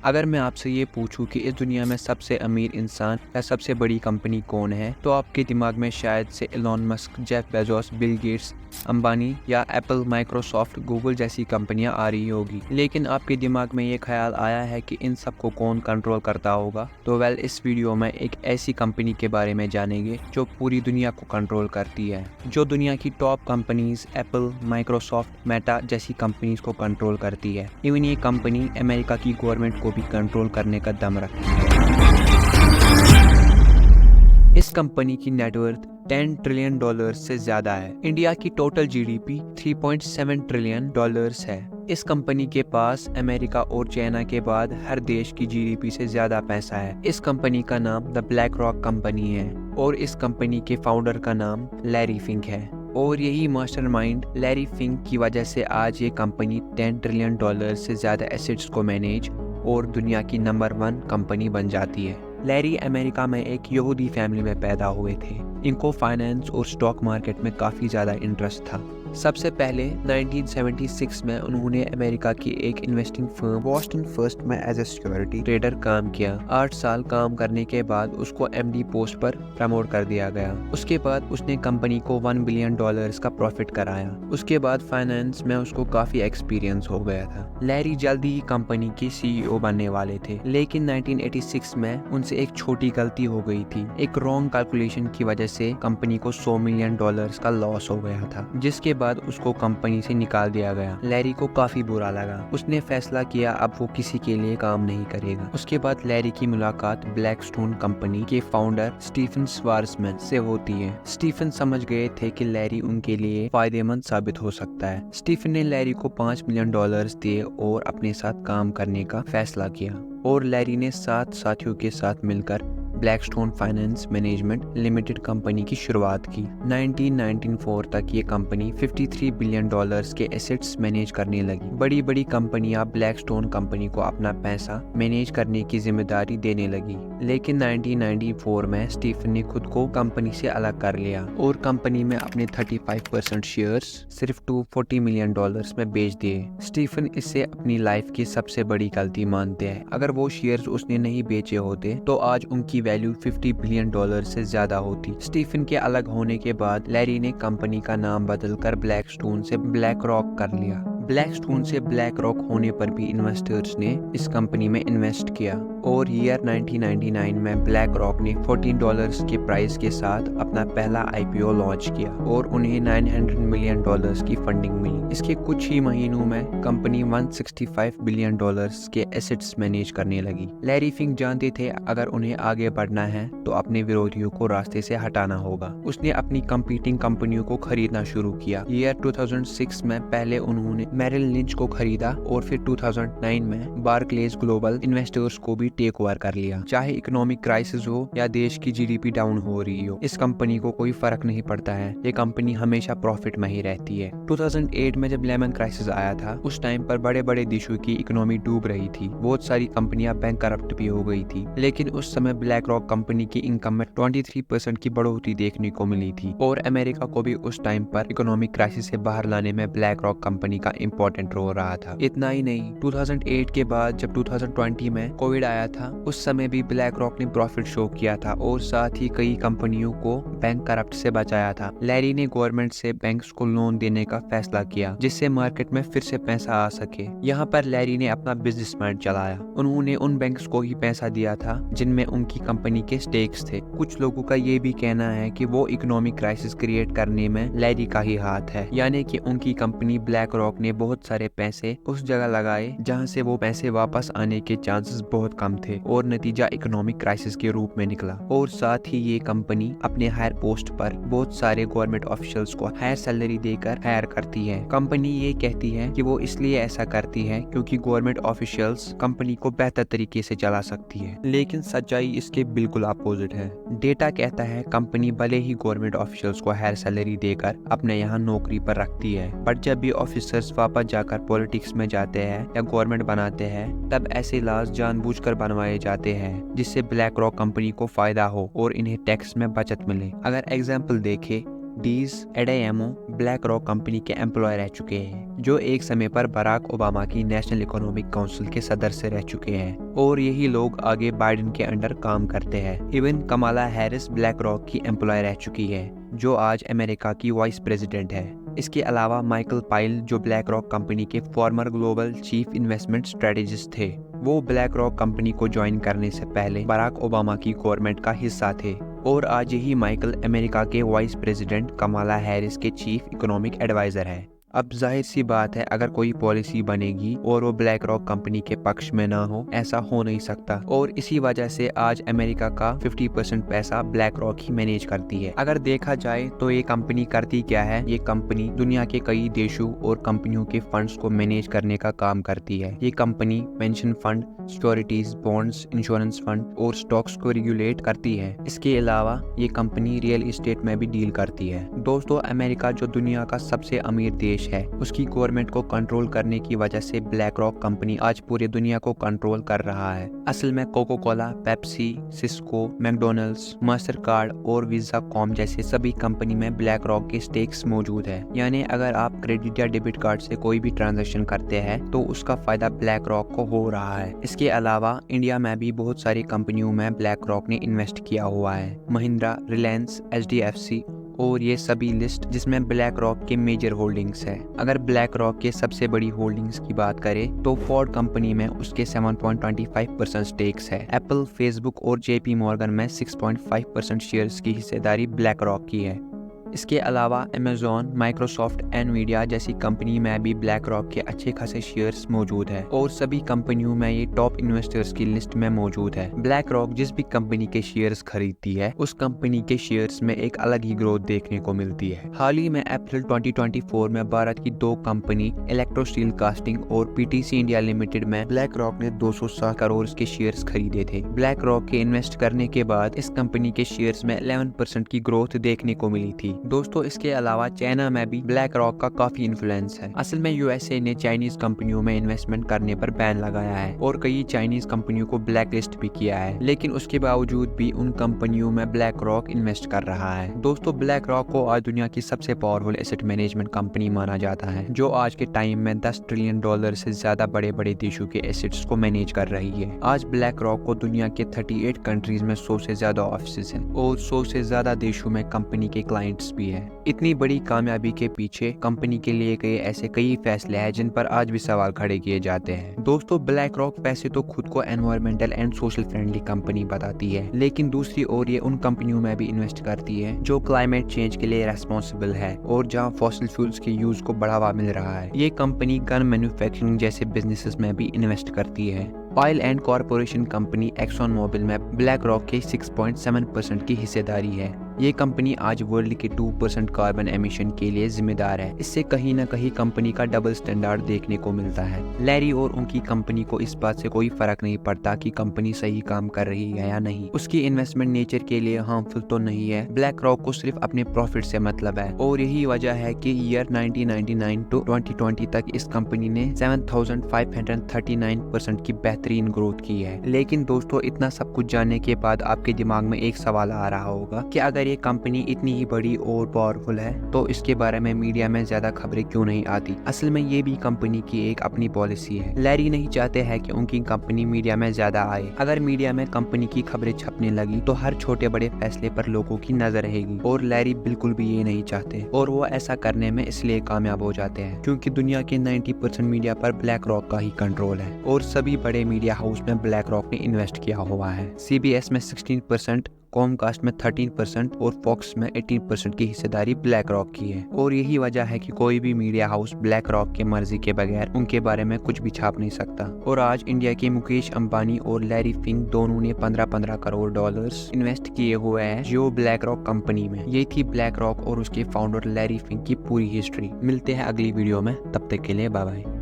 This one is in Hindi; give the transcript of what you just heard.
अगर मैं आपसे ये पूछूं कि इस दुनिया में सबसे अमीर इंसान या सबसे बड़ी कंपनी कौन है, तो आपके दिमाग में शायद से Elon Musk, Jeff Bezos, Bill Gates, Ambani या एप्पल, माइक्रोसॉफ्ट, गूगल जैसी कंपनियां आ रही होगी। लेकिन आपके दिमाग में ये ख्याल आया है कि इन सब को कौन कंट्रोल करता होगा? तो इस वीडियो में एक ऐसी कंपनी के बारे में जानेंगे जो पूरी दुनिया को कंट्रोल करती है, जो दुनिया की top companies Apple, Microsoft, Meta जैसी कंपनीज को कंट्रोल करती है। इवन ये कंपनी अमेरिका की गवर्नमेंट को भी कंट्रोल करने का दम रखती है। इस कंपनी की नेटवर्थ 10 ट्रिलियन डॉलर्स से ज्यादा है। इंडिया की टोटल जीडीपी 3.7 ट्रिलियन डॉलर्स है। इस कंपनी के पास अमेरिका और चाइना के बाद हर देश की जीडीपी से ज्यादा पैसा है। इस कंपनी का नाम द ब्लैक रॉक कंपनी है और इस कंपनी के फाउंडर का नाम लैरी फिंक है। और यही मास्टरमाइंड लैरी फिंक की वजह से आज ये कंपनी 10 ट्रिलियन डॉलर से ज्यादा एसेट्स को मैनेज और दुनिया की नंबर 1 कंपनी बन जाती है। लैरी अमेरिका में एक यहूदी फैमिली में पैदा हुए थे। इनको फाइनेंस और स्टॉक मार्केट में काफ़ी ज़्यादा इंटरेस्ट था। सबसे पहले 1976 में उन्होंने अमेरिका की एक इन्वेस्टिंग फर्म बॉस्टन फर्स्ट में एज ए सिक्योरिटी ट्रेडर काम किया। 8 साल काम करने के बाद उसको एमडी पोस्ट पर प्रमोट कर दिया गया। उसके बाद उसने कंपनी को $1 बिलियन का प्रॉफिट कराया। उसके बाद फाइनेंस में उसको काफ़ी एक्सपीरियंस हो गया था। लैरी जल्दी ही कंपनी के सीईओ बनने वाले थे, लेकिन 1986 में उनसे एक छोटी गलती हो गई थी। एक रॉन्ग कैलकुलेशन की वजह से कंपनी को $100 मिलियन का लॉस हो गया था, जिसके बाद उसको कंपनी से निकाल दिया गया। लैरी को काफी बुरा लगा। उसने फैसला किया अब वो किसी के लिए काम नहीं करेगा। उसके बाद लैरी की मुलाकात ब्लैकस्टोन कंपनी के फाउंडर स्टीफन श्वार्ज़मैन से होती है। स्टीफन समझ गए थे कि लैरी उनके लिए फायदेमंद साबित हो सकता है। स्टीफन ने लैरी को $5 मिलियन दिए और अपने साथ काम करने का फैसला किया और लैरी ने 7 साथियों के साथ मिलकर Blackstone finance management limited company की शुरुआत की। 1994 तक ये कंपनी $53 बिलियन के एसेट्स मैनेज करने लगी। बड़ी बड़ी कंपनियां ब्लैकस्टोन कंपनी को अपना पैसा मैनेज करने की जिम्मेदारी देने लगी। लेकिन 1994 में स्टीफन ने खुद को कंपनी से अलग कर लिया और कंपनी में अपने 35% शेयर्स सिर्फ $240 मिलियन में बेच दिए। स्टीफन इसे अपनी लाइफ की सबसे बड़ी गलती मानते हैं। अगर वो शेयर्स उसने नहीं बेचे होते तो आज उनकी वैल्यू $50 बिलियन से ज्यादा होती। स्टीफन के अलग होने के बाद लैरी ने कंपनी का नाम बदलकर ब्लैकस्टोन से ब्लैक रॉक कर लिया। ब्लैकस्टोन से ब्लैक रॉक होने पर भी इन्वेस्टर्स ने इस कंपनी में इन्वेस्ट किया और ईयर 1999 में ब्लैक रॉक ने $14 के प्राइस के साथ अपना पहला आईपीओ लॉन्च किया और उन्हें $900 मिलियन की फंडिंग मिली। इसके कुछ ही महीनों में कंपनी $165 बिलियन के एसेट्स मैनेज करने लगी। लैरी फिंक जानते थे अगर उन्हें आगे बढ़ना है तो अपने विरोधियों को रास्ते से हटाना होगा। उसने अपनी कंपीटिंग कंपनियों को खरीदना शुरू किया। ईयर 2006 में पहले उन्होंने मेरिल लिंच को खरीदा और फिर 2009 में बार्कलेज ग्लोबल इन्वेस्टर्स को भी टेक ओवर कर लिया। चाहे इकोनॉमिक क्राइसिस हो या देश की जीडीपी डाउन हो रही हो, इस कंपनी को कोई फर्क नहीं पड़ता है। ये कंपनी हमेशा प्रॉफिट में ही रहती है। 2008 में जब लेमन क्राइसिस आया था, उस टाइम पर बड़े बड़े देशों की इकोनॉमी डूब रही थी। बहुत सारी कंपनियां बैंकरप्ट भी हो गई थी, लेकिन उस समय ब्लैक रॉक कंपनी की इनकम में 23% की बढ़ोतरी देखने को मिली थी और अमेरिका को भी उस टाइम पर इकोनॉमिक क्राइसिस से बाहर लाने में ब्लैक रॉक कंपनी का इंपॉर्टेंट रोल रहा था। इतना ही नहीं, 2008 के बाद जब 2020 में कोविड आया था, उस समय भी ब्लैक रॉक ने प्रॉफिट शो किया था और साथ ही कई कंपनियों को बैंक करप्ट से बचाया था। लैरी ने गवर्नमेंट से बैंक्स को लोन देने का फैसला किया जिससे मार्केट में फिर से पैसा आ सके। यहाँ पर लैरी ने अपना बिजनेस माइंड चलाया। उन्होंने उन बैंक्स को ही पैसा दिया था जिनमें उनकी कंपनी के स्टेक्स थे। कुछ लोगों का ये भी कहना है कि वो इकोनॉमिक क्राइसिस क्रिएट करने में लैरी का ही हाथ है, यानी कि उनकी कंपनी ब्लैक रॉक ने बहुत सारे पैसे उस जगह लगाए जहां से वो पैसे वापस आने के चांसेस बहुत कम थे और नतीजा इकोनॉमिक क्राइसिस के रूप में निकला। और साथ ही ये कंपनी अपने हायर पोस्ट पर बहुत सारे गवर्नमेंट ऑफिशियल्स को हायर सैलरी देकर हायर करती है। कंपनी ये कहती है कि वो इसलिए ऐसा करती है क्योंकि गवर्नमेंट ऑफिशियल्स कंपनी को बेहतर तरीके से चला सकती है, लेकिन सच्चाई इसके बिल्कुल अपोजिट है। डेटा कहता है कंपनी भले ही गवर्नमेंट ऑफिशियल्स को हायर सैलरी देकर अपने यहाँ नौकरी पर रखती है, बट जब भी ऑफिसर्स वापस जाकर पॉलिटिक्स में जाते हैं या गवर्नमेंट बनाते हैं, तब ऐसे लॉज जानबूझकर बनवाए जाते हैं जिससे ब्लैक रॉक कंपनी को फायदा हो और इन्हें टैक्स में बचत मिले। अगर एग्जाम्पल देखें, डीज एडेयमो ब्लैक रॉक कंपनी के एम्प्लॉय रह चुके हैं, जो एक समय पर बराक ओबामा की नेशनल इकोनॉमिक काउंसिल के सदस्य रह चुके हैं और यही लोग आगे बाइडेन के अंडर काम करते हैं। Even Kamala Harris black rock की एम्प्लॉय रह चुकी है, जो आज अमेरिका की वाइस प्रेसिडेंट है। इसके अलावा माइकल पाइल, जो ब्लैक रॉक कंपनी के farmer global chief investment strategist थे, वो ब्लैक रॉक कंपनी को ज्वाइन करने से पहले बराक ओबामा की गवर्नमेंट का हिस्सा थे और आज यही माइकल अमेरिका के वाइस प्रेसिडेंट कमाला हैरिस के चीफ इकोनॉमिक एडवाइजर है। अब जाहिर सी बात है, अगर कोई पॉलिसी बनेगी और वो ब्लैक रॉक कंपनी के पक्ष में ना हो, ऐसा हो नहीं सकता और इसी वजह से आज अमेरिका का 50% पैसा ब्लैक रॉक ही मैनेज करती है। अगर देखा जाए तो ये कंपनी करती क्या है, ये कंपनी दुनिया के कई देशों और कंपनियों के फंड्स को मैनेज करने का काम करती है। ये company pension fund, securities, bonds, insurance fund और स्टॉक्स को रेगुलेट करती है। इसके अलावा ये कंपनी रियल एस्टेट में भी डील करती है। दोस्तों, अमेरिका जो दुनिया का सबसे अमीर देश है, उसकी गवर्नमेंट को कंट्रोल करने की वजह से ब्लैक रॉक कंपनी आज पूरी दुनिया को कंट्रोल कर रहा है। असल में Coca Cola, Pepsi, Cisco, McDonald's, Mastercard और वीजा.कॉम जैसे सभी कंपनी में ब्लैक रॉक के स्टेक्स मौजूद है। यानी अगर आप क्रेडिट या डेबिट कार्ड से कोई भी ट्रांजैक्शन करते हैं तो उसका फायदा ब्लैक रॉक को हो रहा है। इसके अलावा इंडिया में भी बहुत सारी कंपनियों में ब्लैक रॉक ने इन्वेस्ट किया हुआ है। महिंद्रा, रिलायंस, HDFC और ये सभी लिस्ट जिसमें ब्लैक रॉक के मेजर होल्डिंग्स है। अगर ब्लैक रॉक के सबसे बड़ी होल्डिंग्स की बात करें तो फोर्ड कंपनी में उसके 7.25% स्टेक्स है। एप्पल, फेसबुक और JP मॉर्गन में 6.5% शेयर्स की हिस्सेदारी ब्लैक रॉक की है। इसके अलावा अमेज़न, माइक्रोसॉफ्ट, एनवीडिया जैसी कंपनी में भी ब्लैक रॉक के अच्छे खासे शेयर्स मौजूद है और सभी कंपनियों में ये टॉप इन्वेस्टर्स की लिस्ट में मौजूद है। ब्लैक रॉक जिस भी कंपनी के शेयर्स खरीदती है, उस कंपनी के शेयर्स में एक अलग ही ग्रोथ देखने को मिलती है। हाल ही में अप्रैल 2024 में भारत की दो कंपनी इलेक्ट्रो स्टील कास्टिंग और PTC इंडिया लिमिटेड में ब्लैक रॉक ने 207 करोड़ के शेयर्स खरीदे थे। ब्लैक रॉक के इन्वेस्ट करने के बाद इस कंपनी के शेयर्स में 11% की ग्रोथ देखने को मिली थी। दोस्तों, इसके अलावा चाइना में भी ब्लैक रॉक का काफी इन्फ्लुएंस है। असल में USA ने चाइनीज कंपनियों में इन्वेस्टमेंट करने पर बैन लगाया है और कई चाइनीज कंपनियों को ब्लैक लिस्ट भी किया है, लेकिन उसके बावजूद भी उन कंपनियों में ब्लैक रॉक इन्वेस्ट कर रहा है। दोस्तों, ब्लैक रॉक को आज दुनिया की सबसे पावरफुल एसेट मैनेजमेंट कंपनी माना जाता है, जो आज के टाइम में $10 ट्रिलियन से ज्यादा बड़े बड़े देशों के एसेट्स को मैनेज कर रही है। आज ब्लैक रॉक को दुनिया के 38 कंट्रीज में 100 से ज्यादा ऑफिस हैं और 100 से ज्यादा देशों में कंपनी के क्लाइंट्स भी है। इतनी बड़ी कामयाबी के पीछे कंपनी के लिए गए ऐसे कई फैसले हैं जिन पर आज भी सवाल खड़े किए जाते हैं। दोस्तों, ब्लैक रॉक वैसे तो खुद को environmental and social friendly company बताती है, लेकिन दूसरी ओर ये उन कंपनियों में भी इन्वेस्ट करती है जो क्लाइमेट चेंज के लिए रेस्पॉन्सिबल है और जहां फॉसिल फ्यूल्स के यूज को बढ़ावा मिल रहा है। ये कंपनी गन मैन्युफैक्चरिंग जैसे बिजनेसेस में भी इन्वेस्ट करती है। Oil and corporation company Exxon Mobil में ब्लैक रॉक के 6.7% की हिस्सेदारी है। ये कंपनी आज वर्ल्ड के 2% कार्बन एमिशन के लिए जिम्मेदार है। इससे कहीं न कहीं कंपनी का डबल स्टैंडर्ड देखने को मिलता है। लैरी और उनकी कंपनी को इस बात से कोई फर्क नहीं पड़ता कि कंपनी सही काम कर रही है या नहीं। उसकी इन्वेस्टमेंट नेचर के लिए हार्मफुल तो नहीं है। ब्लैक रॉक को सिर्फ अपने प्रॉफिट से मतलब है और यही वजह है कि ईयर 1999 टू 2020 तक इस कंपनी ने 7539% की बेहतरीन ग्रोथ की है। लेकिन दोस्तों, इतना सब कुछ जानने के बाद आपके दिमाग में एक सवाल आ रहा होगा कि अगर ये कंपनी इतनी ही बड़ी और पावरफुल है तो इसके बारे में मीडिया में ज्यादा खबरें क्यों नहीं आती। असल में ये भी कंपनी की एक अपनी पॉलिसी है। लैरी नहीं चाहते हैं कि उनकी कंपनी मीडिया में ज्यादा आए। अगर मीडिया में कंपनी की खबरें छपने लगी तो हर छोटे बड़े फैसले पर लोगों की नजर रहेगी और लैरी बिल्कुल भी ये नहीं चाहते और वो ऐसा करने में इसलिए कामयाब हो जाते हैं क्योंकि दुनिया के 90% मीडिया पर ब्लैक रॉक का ही कंट्रोल है और सभी बड़े मीडिया हाउस में ब्लैक रॉक ने इन्वेस्ट किया हुआ है। CBS में 16%, कॉमकास्ट में 13% और फॉक्स में 18% की हिस्सेदारी ब्लैक रॉक की है और यही वजह है कि कोई भी मीडिया हाउस ब्लैक रॉक के मर्जी के बगैर उनके बारे में कुछ भी छाप नहीं सकता। और आज इंडिया के मुकेश अंबानी और लैरी फिंक दोनों ने 15-15 करोड़ डॉलर्स इन्वेस्ट किए हुए हैं जो ब्लैक रॉक कंपनी में। ये थी ब्लैक रॉक और उसके फाउंडर लैरी फिंक की पूरी हिस्ट्री। मिलते हैं अगली वीडियो में, तब तक के लिए बाय बाय।